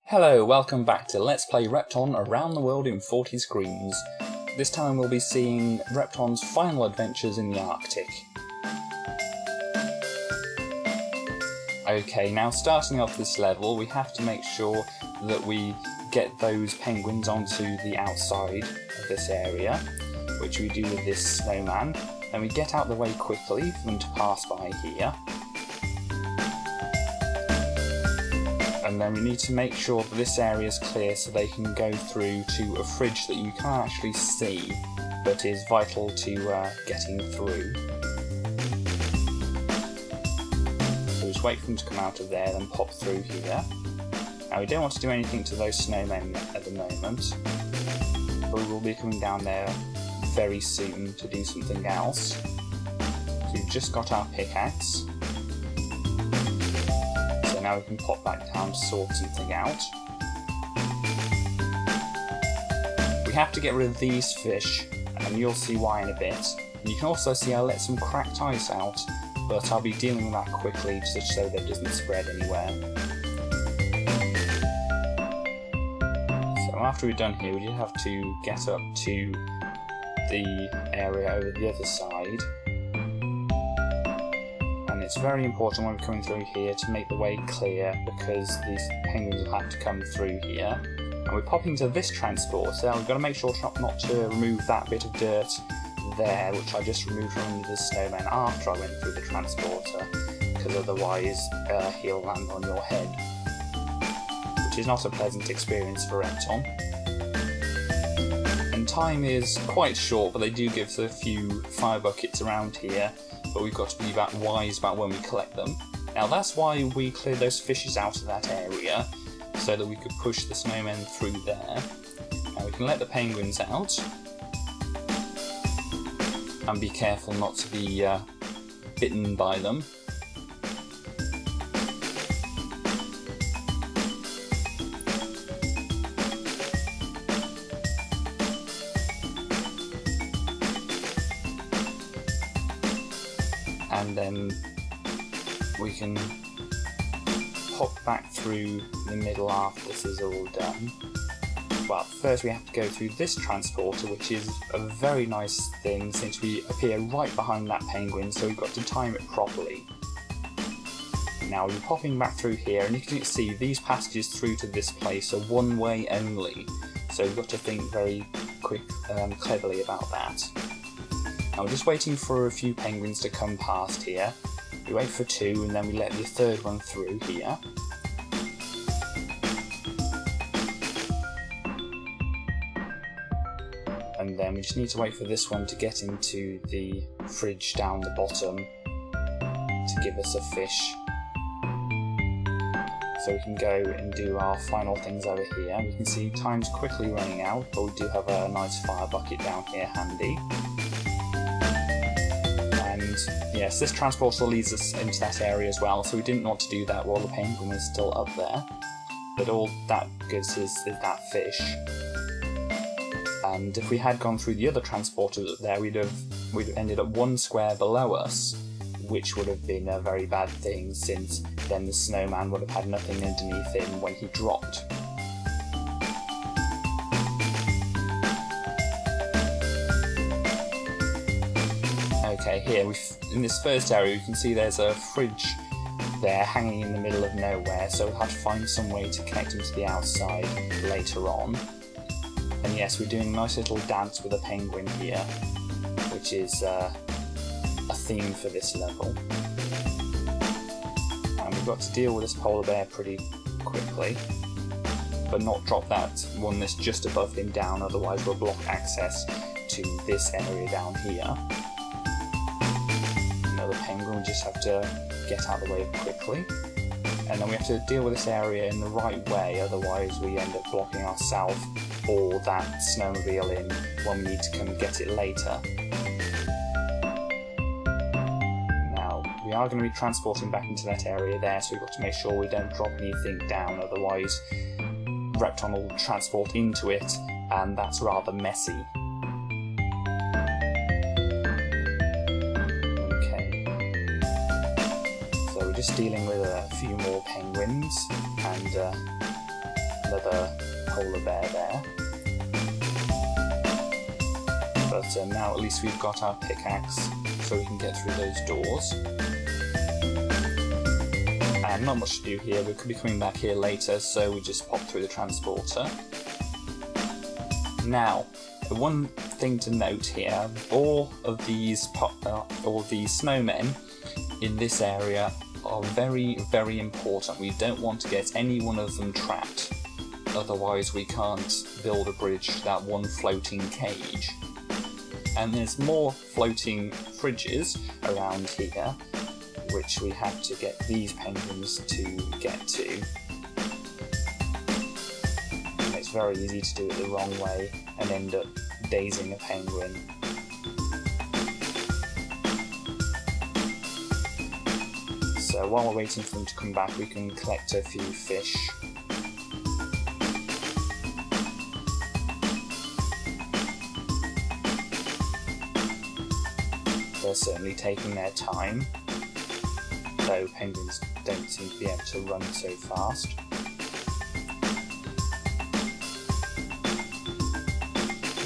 Hello, welcome back to Let's Play Repton Around the World in 40 Screens. This time we'll be seeing Repton's final adventures in the Arctic. Okay, now starting off this level, we have to make sure that we get those penguins onto the outside of this area, which we do with this snowman. Then we get out the way quickly for them to pass by here. And then we need to make sure that this area is clear so they can go through to a fridge that you can't actually see, but is vital to getting through. So just wait for them to come out of there, then pop through here. Now we don't want to do anything to those snowmen at the moment, but we will be coming down there very soon to do something else. So we've just got our pickaxe. Now we can pop back down to sort something out. We have to get rid of these fish, and you'll see why in a bit. And you can also see I let some cracked ice out, but I'll be dealing with that quickly just so that it doesn't spread anywhere. So after we're done here, we just have to get up to the area over the other side. It's very important when we're coming through here to make the way clear, because these penguins will have to come through here. And we're popping to this transporter. We've got to make sure not to remove that bit of dirt there, which I just removed from under the snowman after I went through the transporter, because otherwise he'll land on your head, which is not a pleasant experience for Repton. And time is quite short, but they do give us a few fire buckets around here. But we've got to be wise about when we collect them. Now that's why we cleared those fishes out of that area, so that we could push the snowmen through there. Now we can let the penguins out, and be careful not to be bitten by them. And then we can pop back through the middle after this is all done. But first we have to go through this transporter, which is a very nice thing since we appear right behind that penguin, so we've got to time it properly. Now we're popping back through here, and you can see these passages through to this place are one way only, so we've got to think very cleverly about that. Now we're just waiting for a few penguins to come past here. We wait for two, and then we let the third one through here. And then we just need to wait for this one to get into the fridge down the bottom to give us a fish. So we can go and do our final things over here. We can see time's quickly running out, but we do have a nice fire bucket down here handy. Yes, this transporter leads us into that area as well, so we didn't want to do that while the penguin was still up there. But all that gives us is that fish. And if we had gone through the other transporter up there, we'd have ended up one square below us, which would have been a very bad thing, since then the snowman would have had nothing underneath him when he dropped. Okay, here in this first area you can see there's a fridge there hanging in the middle of nowhere, so we'll have to find some way to connect them to the outside later on. And yes, we're doing a nice little dance with a penguin here, which is a theme for this level. And we've got to deal with this polar bear pretty quickly, but not drop that one that's just above him down, otherwise we'll block access to this area down here. The penguin, we just have to get out of the way quickly, and then we have to deal with this area in the right way, otherwise we end up blocking ourselves or that snowmobile in when we need to come and get it later. Now we are going to be transporting back into that area there, so we've got to make sure we don't drop anything down, otherwise Repton will transport into it, and that's rather messy. Just dealing with a few more penguins, and another polar bear there. But now at least we've got our pickaxe so we can get through those doors. And not much to do here, we could be coming back here later, so we just pop through the transporter. Now, the one thing to note here, all of these snowmen in this area are very, very important. We don't want to get any one of them trapped, otherwise we can't build a bridge to that one floating cage. And there's more floating fridges around here, which we have to get these penguins to get to. And it's very easy to do it the wrong way and end up dazing a penguin. So while we're waiting for them to come back, we can collect a few fish. They're certainly taking their time, though penguins don't seem to be able to run so fast.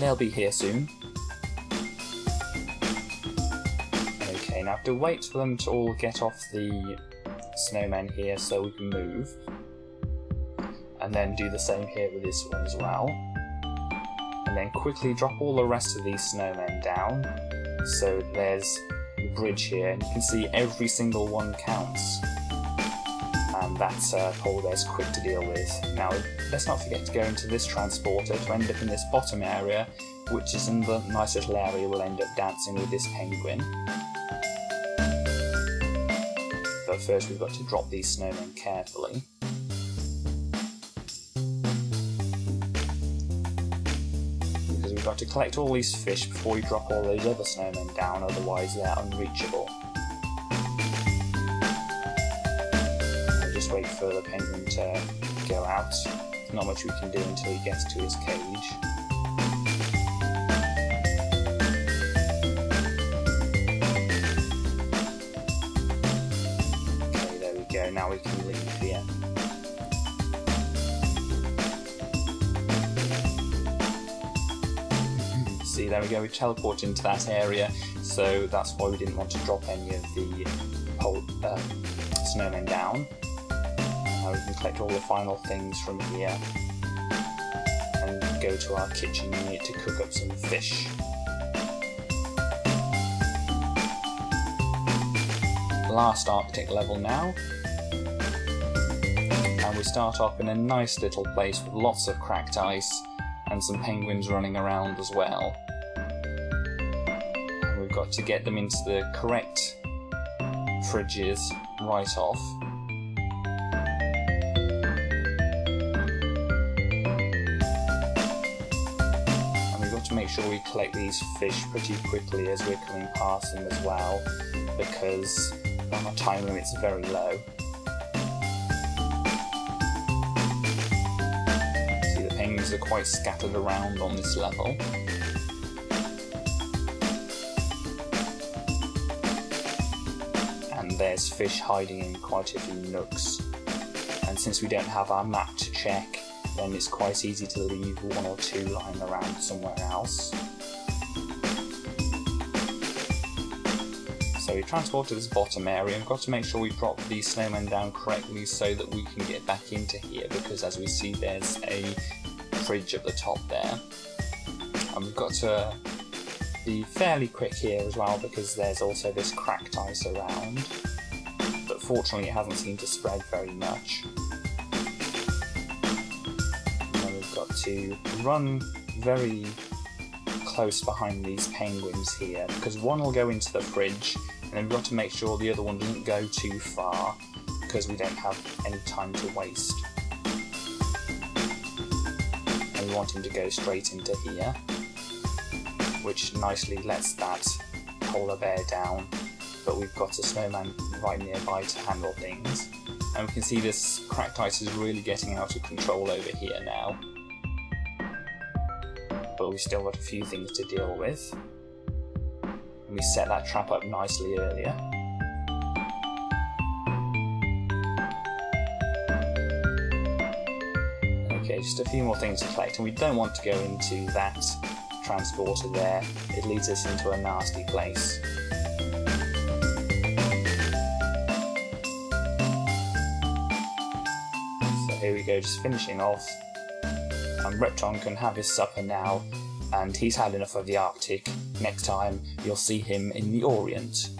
They'll be here soon. Okay, now I have to wait for them to all get off the snowmen here so we can move. And then do the same here with this one as well. And then quickly drop all the rest of these snowmen down. So there's the bridge here, and you can see every single one counts. And that's polar bear's quick to deal with. Now, let's not forget to go into this transporter to end up in this bottom area, which is in the nice little area we'll end up dancing with this penguin. But first we've got to drop these snowmen carefully. Because we've got to collect all these fish before we drop all those other snowmen down, otherwise they're unreachable. Wait for the penguin to go out. There's not much we can do until he gets to his cage. Okay, there we go, now we can leave here. See, there we go, we teleported into that area, so that's why we didn't want to drop any of the snowmen down. Now we can collect all the final things from here and go to our kitchen unit to cook up some fish. Last architect level now, and we start off in a nice little place with lots of cracked ice and some penguins running around as well. And we've got to get them into the correct fridges right off. To make sure we collect these fish pretty quickly as we're coming past them as well, because our time limit's very low. See, the penguins are quite scattered around on this level. And there's fish hiding in quite a few nooks. And since we don't have our map to check, then it's quite easy to leave one or two lying around somewhere else. So we transport to this bottom area, and we've got to make sure we drop these snowmen down correctly so that we can get back into here, because as we see there's a fridge at the top there. And we've got to be fairly quick here as well, because there's also this cracked ice around, but fortunately it hasn't seemed to spread very much. To run very close behind these penguins here, because one will go into the fridge and then we've got to make sure the other one doesn't go too far, because we don't have any time to waste. And we want him to go straight into here, which nicely lets that polar bear down, but we've got a snowman right nearby to handle things. And we can see this cracked ice is really getting out of control over here now. But we've still got a few things to deal with. And we set that trap up nicely earlier. Okay, just a few more things to collect, and we don't want to go into that transporter there. It leads us into a nasty place. So here we go, just finishing off. Repton can have his supper now, and he's had enough of the Arctic. Next time, you'll see him in the Orient.